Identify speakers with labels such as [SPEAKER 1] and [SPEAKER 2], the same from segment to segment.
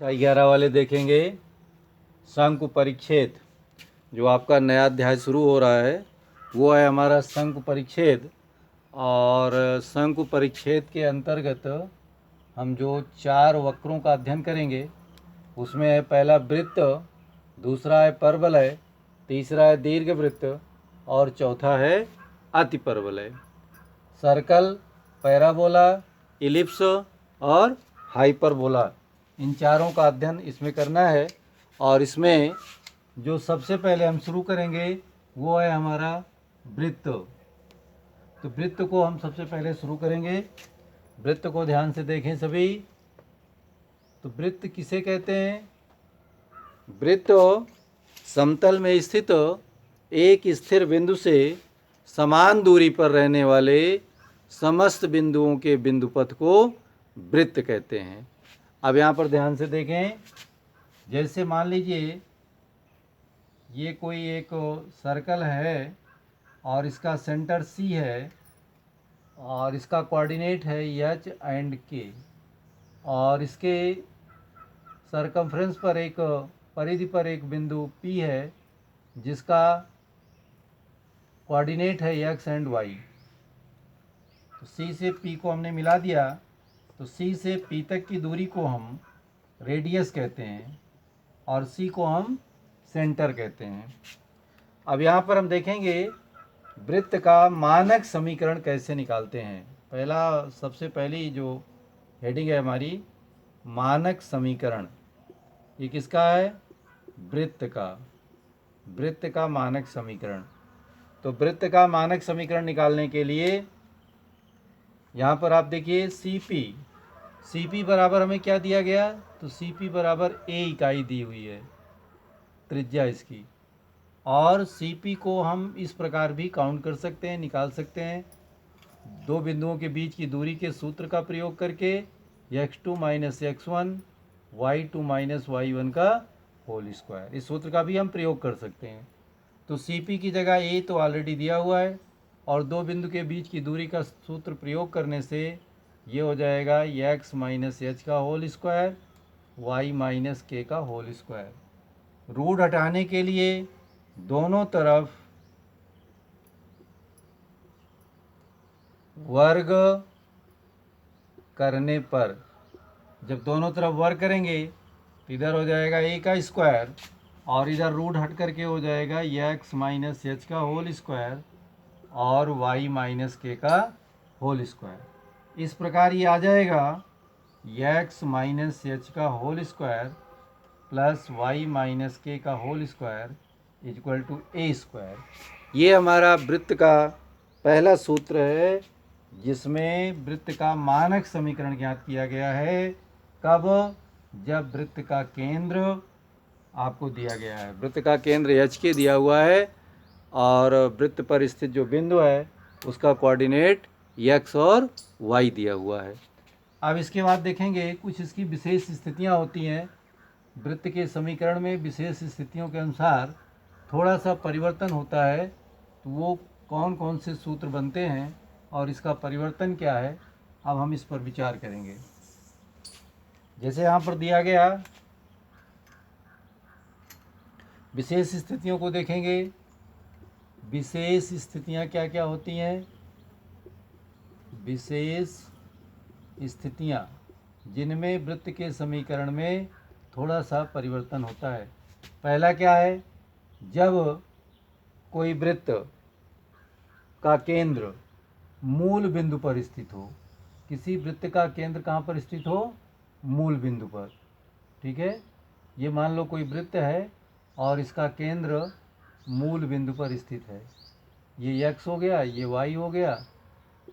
[SPEAKER 1] कक्षा 11 वाले देखेंगे शंकु परिच्छेद। जो आपका नया अध्याय शुरू हो रहा है वो है हमारा शंकु परिच्छेद। और शंकु परिच्छेद के अंतर्गत हम जो 4 वक्रों का अध्ययन करेंगे उसमें है पहला वृत्त, दूसरा है परवलय, तीसरा है दीर्घवृत्त और चौथा है अतिपरवलय। सर्कल, पैराबोला, इलिप्स और हाइपरबोला, इन चारों का अध्ययन इसमें करना है। और इसमें जो सबसे पहले हम शुरू करेंगे वो है हमारा वृत्त। तो वृत्त को हम सबसे पहले शुरू करेंगे। वृत्त को ध्यान से देखें सभी। तो वृत्त किसे कहते हैं? वृत्त समतल में स्थित एक स्थिर बिंदु से समान दूरी पर रहने वाले समस्त बिंदुओं के बिंदुपथ को वृत्त कहते हैं। अब यहाँ पर ध्यान से देखें। जैसे मान लीजिए ये कोई एक सर्कल है और इसका सेंटर सी है और इसका कोऑर्डिनेट है एच एंड के, और इसके सरकमफ्रेंस पर एक परिधि पर एक बिंदु पी है जिसका कोऑर्डिनेट है एक्स एंड वाई। तो सी से पी को हमने मिला दिया, तो सी से पी तक की दूरी को हम रेडियस कहते हैं और सी को हम सेंटर कहते हैं। अब यहाँ पर हम देखेंगे वृत्त का मानक समीकरण कैसे निकालते हैं। पहला सबसे पहली जो हेडिंग है हमारी मानक समीकरण, ये किसका है? वृत्त का। वृत्त का मानक समीकरण। तो वृत्त का मानक समीकरण निकालने के लिए यहाँ पर आप देखिए सी पी बराबर हमें क्या दिया गया? तो सी पी बराबर ए इकाई दी हुई है, त्रिज्या इसकी। और सी पी को हम इस प्रकार भी काउंट कर सकते हैं, निकाल सकते हैं, दो बिंदुओं के बीच की दूरी के सूत्र का प्रयोग करके x2 minus x1 y2 minus y1 का होल स्क्वायर, इस सूत्र का भी हम प्रयोग कर सकते हैं। तो सी पी की जगह ए तो ऑलरेडी दिया हुआ है और दो बिंदु के बीच की दूरी का सूत्र प्रयोग करने से ये हो जाएगा x माइनस एच का whole square y minus k का होल स्क्वायर। रूट हटाने के लिए दोनों तरफ वर्ग करने पर, जब दोनों तरफ वर्ग करेंगे तो इधर हो जाएगा a का स्क्वायर और इधर रूट हट करके हो जाएगा x माइनस एच का होल स्क्वायर और y माइनस के का होल स्क्वायर। इस प्रकार ये आ जाएगा x माइनस एच का whole square plus y minus k का whole square equal to a square. ये हमारा वृत्त का पहला सूत्र है जिसमें वृत्त का मानक समीकरण ज्ञात किया गया है। कब? जब वृत्त का केंद्र आपको दिया गया है, वृत्त का केंद्र एच के दिया हुआ है और वृत्त पर स्थित जो बिंदु है उसका कोऑर्डिनेट एक्स और वाई दिया हुआ है। अब इसके बाद देखेंगे कुछ इसकी विशेष स्थितियां होती हैं। वृत्त के समीकरण में विशेष स्थितियों के अनुसार थोड़ा सा परिवर्तन होता है, तो वो कौन कौन से सूत्र बनते हैं और इसका परिवर्तन क्या है, अब हम इस पर विचार करेंगे। जैसे यहाँ पर दिया गया विशेष स्थितियों को देखेंगे। विशेष स्थितियाँ क्या क्या होती हैं? विशेष स्थितियाँ जिनमें वृत्त के समीकरण में थोड़ा सा परिवर्तन होता है। पहला क्या है? जब कोई वृत्त का केंद्र मूल बिंदु पर स्थित हो। किसी वृत्त का केंद्र कहाँ पर स्थित हो? मूल बिंदु पर। ठीक है, ये मान लो कोई वृत्त है और इसका केंद्र मूल बिंदु पर स्थित है। ये x हो गया, ये y हो गया,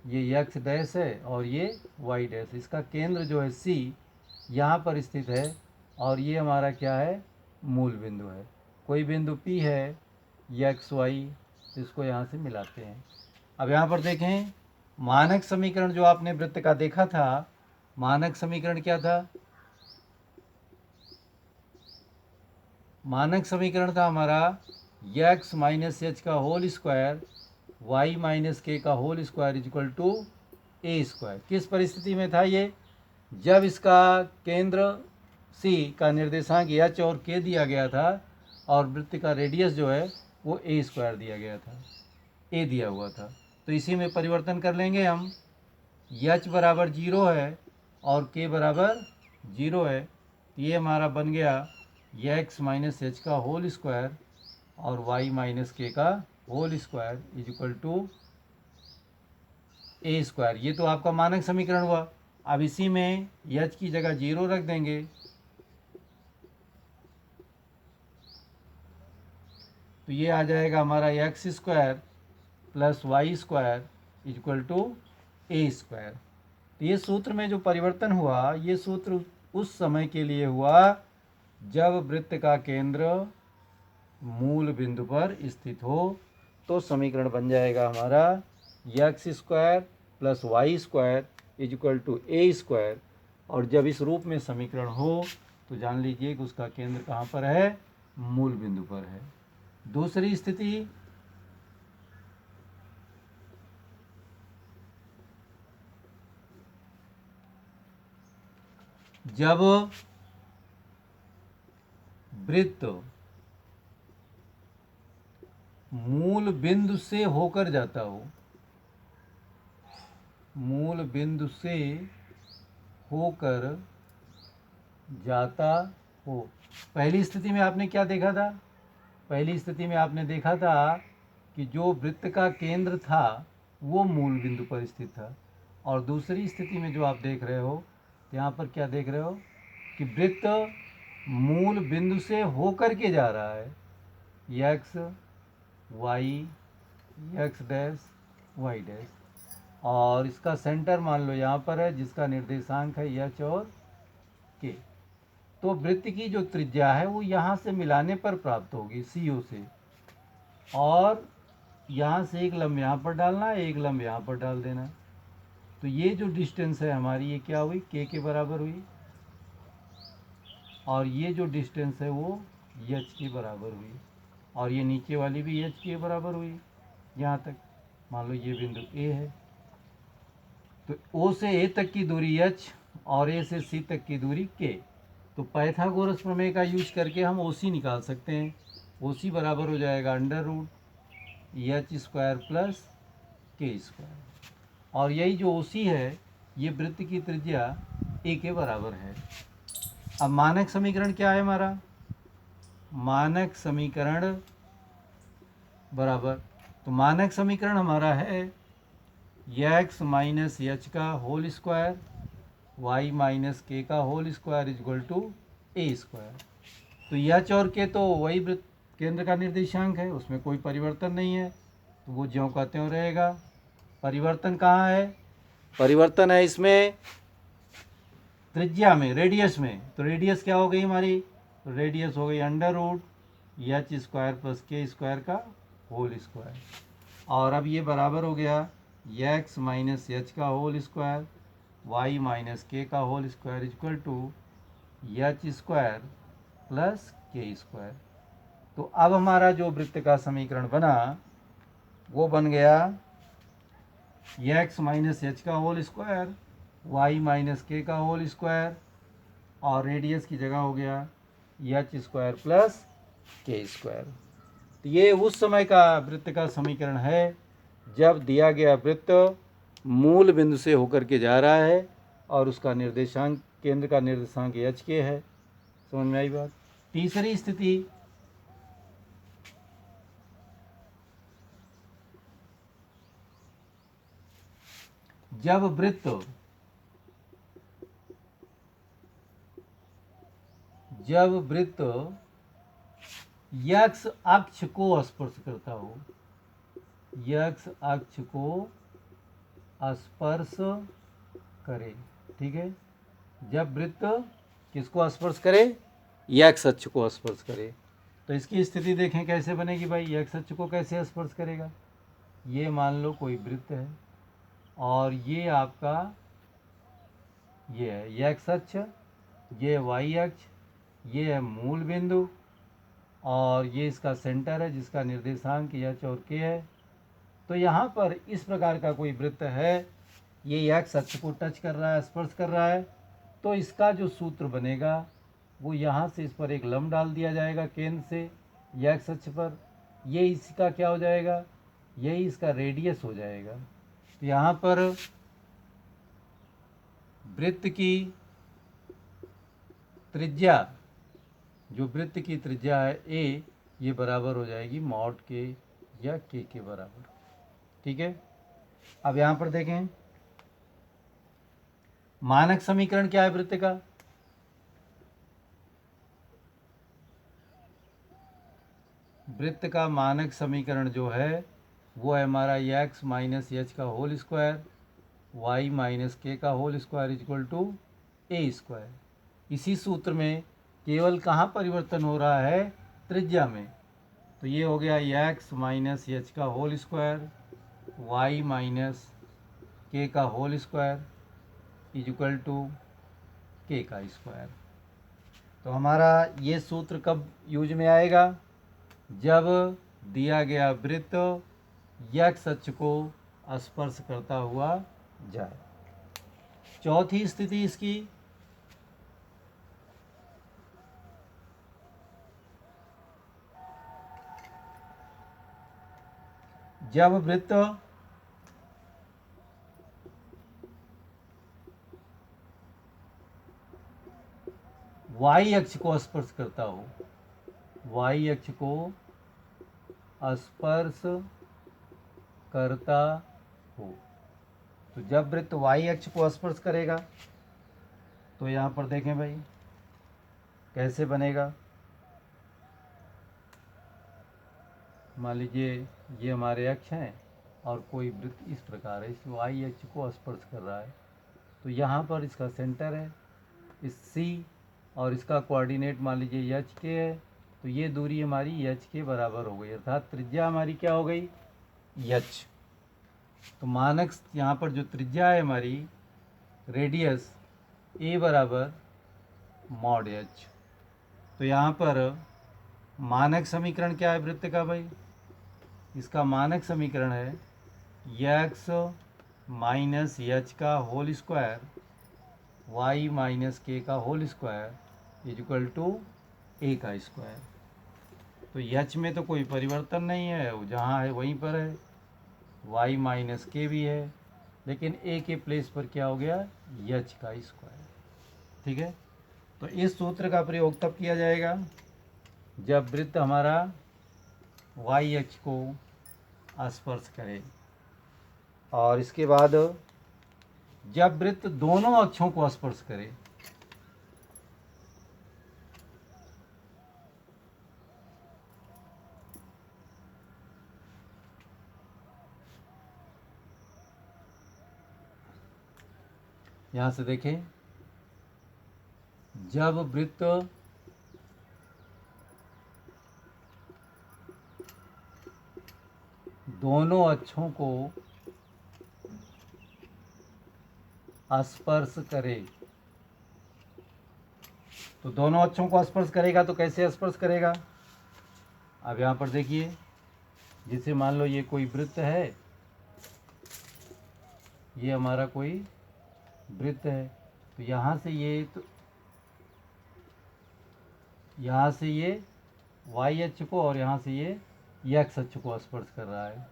[SPEAKER 1] ये x डैश है और ये y डैश। इसका केंद्र जो है C यहाँ पर स्थित है और ये हमारा क्या है? मूल बिंदु है। कोई बिंदु P है x y, तो इसको यहाँ से मिलाते हैं। अब यहाँ पर देखें मानक समीकरण जो आपने वृत्त का देखा था, मानक समीकरण क्या था? मानक समीकरण था हमारा x माइनस एच का whole square y minus k का whole square equal to a square. किस परिस्थिति में था ये? जब इसका केंद्र सी का निर्देशांक एच और के दिया गया था और वृत्त का रेडियस जो है वो ए स्क्वायर दिया गया था, ए दिया हुआ था। तो इसी में परिवर्तन कर लेंगे हम। एच बराबर 0 है और के बराबर 0 है, तो ये हमारा बन गया एक्स माइनस एच का होल स्क्वायर और वाई माइनस के का whole square is equal to a square. ये तो आपका मानक समीकरण हुआ। अब इसी में एच की जगह 0 रख देंगे, तो ये आ जाएगा हमारा x square plus y square equal to a square. तो ये सूत्र में जो परिवर्तन हुआ, ये सूत्र उस समय के लिए हुआ जब वृत्त का केंद्र मूल बिंदु पर स्थित हो। तो समीकरण बन जाएगा हमारा x square plus y square is equal to a square. और जब इस रूप में समीकरण हो तो जान लीजिए कि उसका केंद्र कहाँ पर है, मूल बिंदु पर है। दूसरी स्थिति, जब वृत्त मूल बिंदु से होकर जाता हो, मूल बिंदु से होकर जाता हो। पहली स्थिति में आपने क्या देखा था? पहली स्थिति में आपने देखा था कि जो वृत्त का केंद्र था वो मूल बिंदु पर स्थित था। और दूसरी स्थिति में जो आप देख रहे हो, यहाँ पर क्या देख रहे हो कि वृत्त मूल बिंदु से होकर के जा रहा है, x y x dash y dash, और इसका सेंटर मान लो यहाँ पर है जिसका निर्देशांक है एच और के। तो वृत्त की जो त्रिज्या है वो यहाँ से मिलाने पर प्राप्त होगी सी ओ से, और यहाँ से एक लंब यहाँ पर डालना है, एक लंब यहाँ पर डाल देना है। तो ये जो डिस्टेंस है हमारी, ये क्या हुई, के बराबर हुई, और ये जो डिस्टेंस है वो एच के बराबर हुई, और ये नीचे वाली भी एच के बराबर हुई। यहाँ तक मान लो ये बिंदु ए है, तो ओ से ए तक की दूरी एच और ए से सी तक की दूरी के। तो पाइथागोरस प्रमेय का यूज करके हम ओ सी निकाल सकते हैं। ओ सी बराबर हो जाएगा under root h square plus k square, और यही जो ओ सी है ये वृत्त की त्रिज्या ए के बराबर है। अब मानक समीकरण क्या है हमारा? मानक समीकरण बराबर, तो मानक समीकरण हमारा है एक्स माइनस एच का whole square y minus k का whole square is equal to a square. तो एच और के तो वही वृत्त केंद्र का निर्देशांक है, उसमें कोई परिवर्तन नहीं है, तो वो ज्यों का त्यों रहेगा। परिवर्तन कहाँ है? परिवर्तन है इसमें त्रिज्या में, रेडियस में। तो रेडियस क्या हो गई हमारी? तो रेडियस हो गई under root h square plus k square का होल स्क्वायर, और अब ये बराबर हो गया एक्स माइनस एच का whole square y minus k का whole square equal to h square plus k square. तो अब हमारा जो वृत्त का समीकरण बना वो बन गया एक्स माइनस एच का whole square y minus k का होल स्क्वायर, और रेडियस की जगह हो गया H square plus k square. तो ये उस समय का वृत्त का समीकरण है जब दिया गया वृत्त मूल बिंदु से होकर के जा रहा है और उसका निर्देशांक, केंद्र का निर्देशांक एच के है। समझ में आई बात? तीसरी स्थिति, जब वृत्त एक्स अक्ष को स्पर्श करता हो, एक्स अक्ष को स्पर्श करे, ठीक है। जब वृत्त किसको स्पर्श करे? एक्स अक्ष को स्पर्श करे। तो इसकी स्थिति देखें कैसे बनेगी भाई। एक्स अक्ष को कैसे स्पर्श करेगा? ये मान लो कोई वृत्त है और ये आपका ये है एक्स अक्ष, ये वाई अक्ष, ये है मूल बिंदु, और ये इसका सेंटर है जिसका निर्देशांक एच और के है। तो यहाँ पर इस प्रकार का कोई वृत्त है, ये एक्स अक्ष को टच कर रहा है, स्पर्श कर रहा है, तो इसका जो सूत्र बनेगा वो यहाँ से इस पर एक लंब डाल दिया जाएगा केंद्र से एक्स अक्ष पर। ये इसका क्या हो जाएगा, यही इसका रेडियस हो जाएगा। तो यहाँ पर वृत्त की त्रिज्या, जो वृत्त की त्रिज्या है ए, ये बराबर हो जाएगी मॉड के या के बराबर। ठीक है, अब यहाँ पर देखें मानक समीकरण क्या है वृत्त का। वृत्त का मानक समीकरण जो है वो है हमारा एक्स माइनस एच का whole square y minus k का whole square equal to a square. इसी सूत्र में केवल कहाँ परिवर्तन हो रहा है, त्रिज्या में। तो ये हो गया एक्स माइनस एच का whole square y minus k का होल स्क्वायर इक्वल टू के का स्क्वायर। तो हमारा ये सूत्र कब यूज में आएगा, जब दिया गया वृत्त एक्स अक्ष को स्पर्श करता हुआ जाए। चौथी स्थिति इसकी, जब वृत्त वाई अक्ष को स्पर्श करता हो, वाई अक्ष को स्पर्श करता हो। तो जब वृत्त वाई अक्ष को स्पर्श करेगा तो यहाँ पर देखें भाई कैसे बनेगा। मान लीजिए ये हमारे अक्ष हैं और कोई वृत्त इस प्रकार है, इस वाई अक्ष को स्पर्श कर रहा है। तो यहाँ पर इसका सेंटर है इस सी, और इसका कोऑर्डिनेट मान लीजिए एच के है। तो ये दूरी हमारी एच के बराबर हो गई, अर्थात त्रिज्या हमारी क्या हो गई, एच। तो मानक यहाँ पर जो त्रिज्या है हमारी रेडियस ए बराबर मॉड एच। तो यहाँ पर मानक समीकरण क्या है वृत्त का भाई, इसका मानक समीकरण है एक्स माइनस एच का whole square y minus k का होल स्क्वायर इक्वल टू ए का स्क्वायर। तो एच में तो कोई परिवर्तन नहीं है, वो जहाँ है वहीं पर है, वाई माइनस के भी है, लेकिन ए के प्लेस पर क्या हो गया, एच का स्क्वायर। ठीक है, तो इस सूत्र का प्रयोग तब किया जाएगा जब वृत्त हमारा वाई अक्ष को स्पर्श करे, और इसके बाद जब वृत्त दोनों अक्षों को स्पर्श करे। यहाँ से देखें, जब वृत्त दोनों अक्षों को स्पर्श करे, तो दोनों अक्षों को स्पर्श करेगा तो कैसे स्पर्श करेगा। अब यहाँ पर देखिए, जैसे मान लो ये कोई वृत्त है, ये हमारा कोई वृत्त है, तो यहाँ से ये, तो यहाँ से ये वाई अक्ष को और यहाँ से ये एक्स अक्ष को स्पर्श कर रहा है।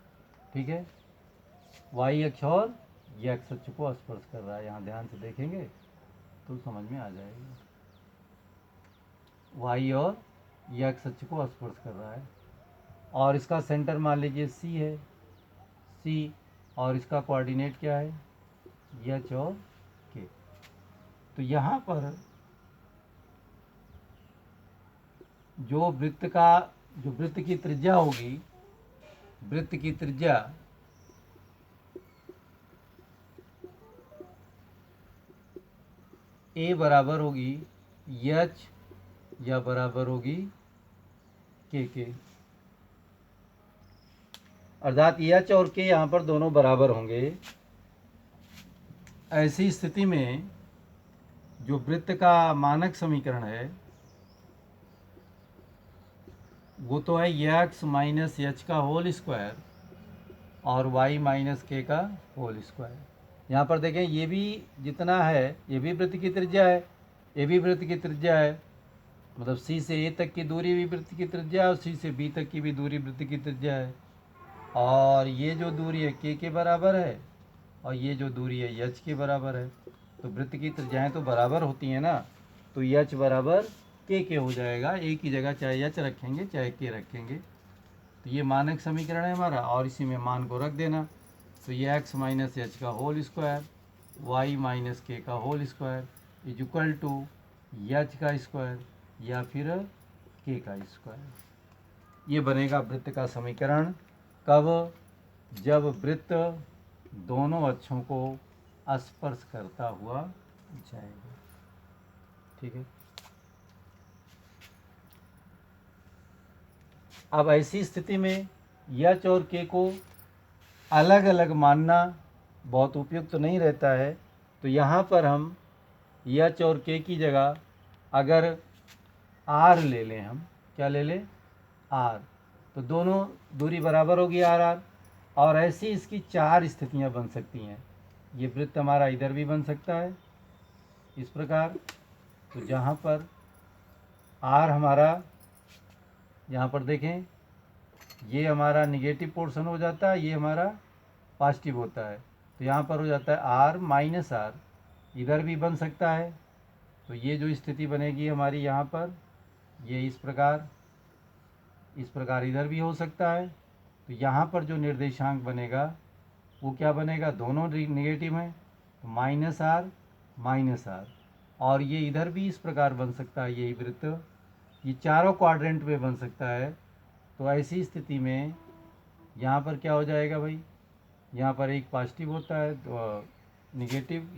[SPEAKER 1] ठीक है, वाई अक्ष और एक्स अक्ष को स्पर्श कर रहा है। यहाँ ध्यान से देखेंगे तो समझ में आ जाएगा, वाई और एक्स अक्ष को स्पर्श कर रहा है, और इसका सेंटर मान लीजिए सी है, सी, और इसका कोऑर्डिनेट क्या है, एच और के। तो यहाँ पर जो वृत्त की त्रिज्या होगी, वृत्त की त्रिज्या ए बराबर होगी एच या बराबर होगी के, अर्थात एच और के यहाँ पर दोनों बराबर होंगे। ऐसी स्थिति में जो वृत्त का मानक समीकरण है वो तो है एक्स माइनस एच का होल स्क्वायर और वाई माइनस के का होल स्क्वायर। यहाँ पर देखें, ये भी जितना है ये भी वृत्त की त्रिज्या है, ये भी वृत्त की त्रिज्या है, मतलब सी से ए तक की दूरी भी वृत्त की त्रिज्या है और सी से बी तक की भी दूरी वृत्त की त्रिज्या है। और ये जो दूरी है के बराबर है और ये जो दूरी है एच के बराबर है। तो वृत्त की त्रिज्याएं तो बराबर होती हैं ना, तो एच बराबर के हो जाएगा। ए की जगह चाहे एच रखेंगे चाहे के रखेंगे। तो ये मानक समीकरण है हमारा और इसी में मान को रख देना। तो ये एक्स माइनस एच का whole square y minus k का whole square is equal to h का स्क्वायर या फिर के का स्क्वायर। ये बनेगा वृत्त का समीकरण। कब? जब वृत्त दोनों अक्षों को स्पर्श करता हुआ जाएगा। ठीक है। अब ऐसी स्थिति में एच और के को अलग अलग मानना बहुत उपयुक्त तो नहीं रहता है। तो यहाँ पर हम एच और के की जगह अगर आर ले लें, हम क्या ले लें? आर, तो दोनों दूरी बराबर होगी आर आर। और ऐसी इसकी चार स्थितियाँ बन सकती हैं। ये वृत्त हमारा इधर भी बन सकता है इस प्रकार। तो जहाँ पर आर हमारा, यहाँ पर देखें, ये हमारा निगेटिव पोर्शन हो जाता है, ये हमारा पॉजिटिव होता है। तो यहाँ पर हो जाता है आर माइनस आर। इधर भी बन सकता है। तो ये जो स्थिति बनेगी हमारी यहाँ पर, ये इस प्रकार इधर भी हो सकता है। तो यहाँ पर जो निर्देशांक बनेगा वो क्या बनेगा? दोनों निगेटिव हैं, तो माइनस आर माइनस आर। और ये इधर भी इस प्रकार बन सकता है, यही वृत्त ये चारों क्वाड्रेंट में बन सकता है। तो ऐसी स्थिति में यहाँ पर क्या हो जाएगा भाई? यहाँ पर एक पॉजिटिव होता है तो निगेटिव,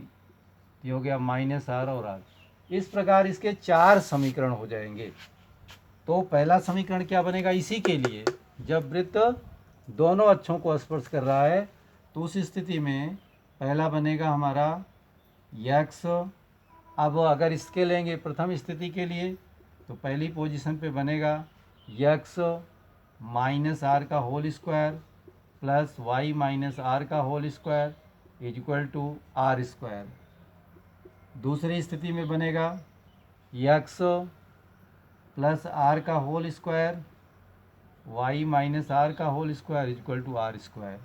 [SPEAKER 1] ये हो गया माइनस आर और आर। इस प्रकार इसके चार समीकरण हो जाएंगे। तो पहला समीकरण क्या बनेगा इसी के लिए? जब वृत्त दोनों अक्षों को स्पर्श कर रहा है तो उस स्थिति में पहला बनेगा हमारा यक्स। अब अगर इसके लेंगे प्रथम स्थिति के लिए तो पहली पोजीशन पे बनेगा यक्स माइनस आर का whole square plus y minus r का whole square is equal to r square. दूसरी स्थिति में बनेगा यक्स प्लस आर का whole square y minus r का whole square is equal to r square.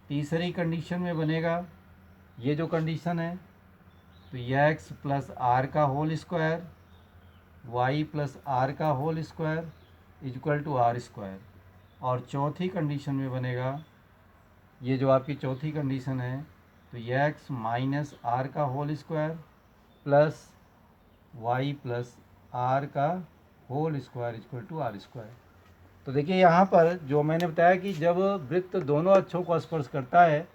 [SPEAKER 1] तीसरी condition में बनेगा, ये जो कंडीशन है, तो यक्स प्लस आर का whole square y plus r का whole square is equal to r square. और चौथी कंडीशन में बनेगा, ये जो आपकी चौथी कंडीशन है, तो यक्स माइनस आर का whole square plus y plus r का whole square equal to r square. तो देखिए यहाँ पर जो मैंने बताया कि जब वृत्त दोनों अक्षों को स्पर्श करता है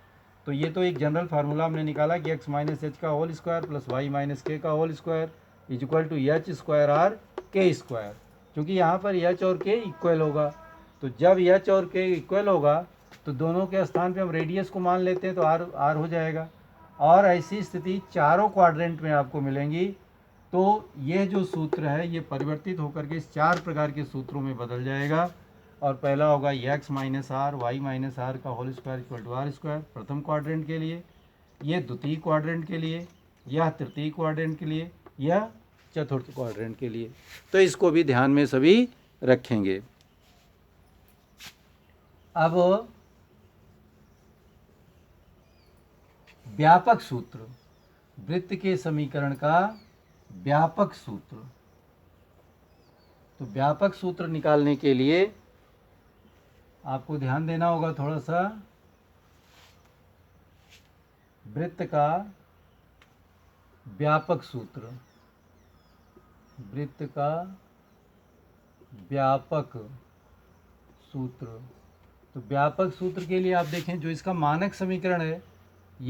[SPEAKER 1] तो ये तो एक जनरल फार्मूला हमने निकाला कि एक्स माइनस एच का whole square plus y minus k का whole square is equal to h square or k square. क्योंकि यहाँ पर एच और के इक्वल होगा, तो जब एच और के इक्वल होगा तो दोनों के स्थान पे हम रेडियस को मान लेते हैं तो आर आर हो जाएगा। और ऐसी स्थिति चारों क्वाड्रेंट में आपको मिलेंगी। तो ये जो सूत्र है ये परिवर्तित होकर के इस चार प्रकार के सूत्रों में बदल जाएगा। और पहला होगा x minus r y minus r का whole square equal to r square प्रथम क्वाड्रेंट के लिए, ये द्वितीय क्वाड्रेंट के लिए, यह तृतीय क्वाड्रेंट के लिए, यह चतुर्थ क्वाड्रेंट के लिए। तो इसको भी ध्यान में सभी रखेंगे। अब व्यापक सूत्र, वृत्त के समीकरण का व्यापक सूत्र। तो व्यापक सूत्र निकालने के लिए आपको ध्यान देना होगा थोड़ा सा। वृत्त का व्यापक सूत्र, वृत्त का व्यापक सूत्र। तो व्यापक सूत्र के लिए आप देखें जो इसका मानक समीकरण है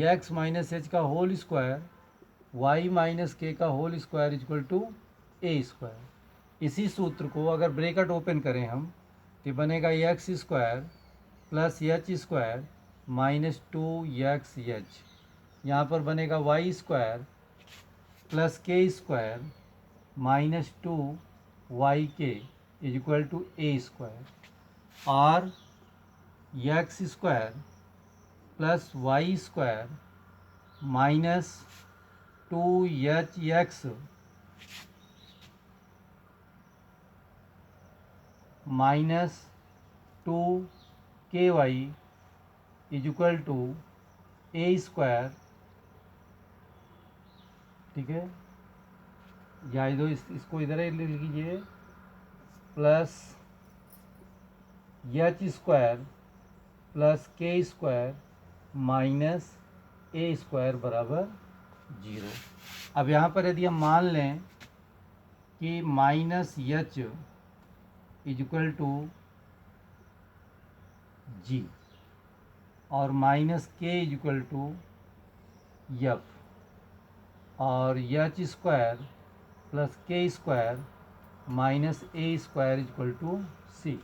[SPEAKER 1] एक्स माइनस एच का whole square y minus k का whole square equal to a square. इसी सूत्र को अगर ब्रैकेट ओपन करें हम तो बनेगा x square plus h square minus two x h. यहाँ पर बनेगा y square plus k square minus two y k is equal to a square. और x square plus y square minus two h x minus 2ky is equal to a square, ठीक है, या इसको इधर ही लिख लीजिए, plus h square plus k square minus a square बराबर 0। अब यहाँ पर यदि हम मान लें कि minus h is equal to g और minus k is equal to f और h square plus k square minus a square is equal to c,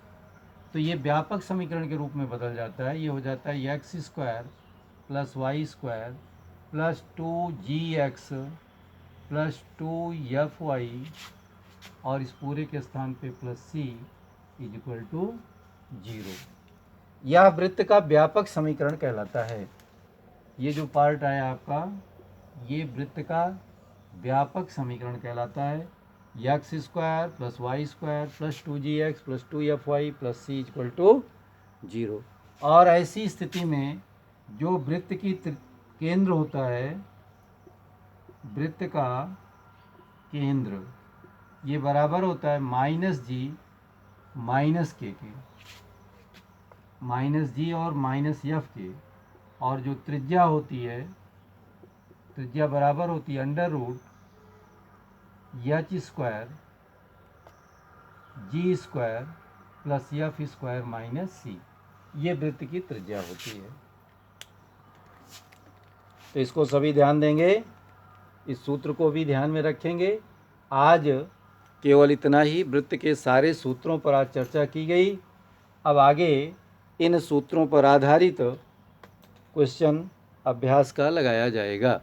[SPEAKER 1] तो ये व्यापक समीकरण के रूप में बदल जाता है। ये हो जाता है x square plus y square plus 2gx plus 2fy और इस पूरे के स्थान पे plus c is equal to 0। यह वृत्त का व्यापक समीकरण कहलाता है। ये जो पार्ट आया आपका, ये वृत्त का व्यापक समीकरण कहलाता है। X square plus y square plus 2gx plus 2fy plus c equal to 0। और ऐसी स्थिति में जो वृत्त की केंद्र होता है, वृत्त का केंद्र, ये बराबर होता है माइनस जी माइनस के, माइनस जी और माइनस एफ के, और जो त्रिज्या होती है, त्रिज्या बराबर होती है under root h square g square plus f square minus c, ये वृत्त की त्रिज्या होती है। तो इसको सभी ध्यान देंगे, इस सूत्र को भी ध्यान में रखेंगे। आज केवल इतना ही, वृत्त के सारे सूत्रों पर आज चर्चा की गई। अब आगे इन सूत्रों पर आधारित क्वेश्चन अभ्यास का लगाया जाएगा।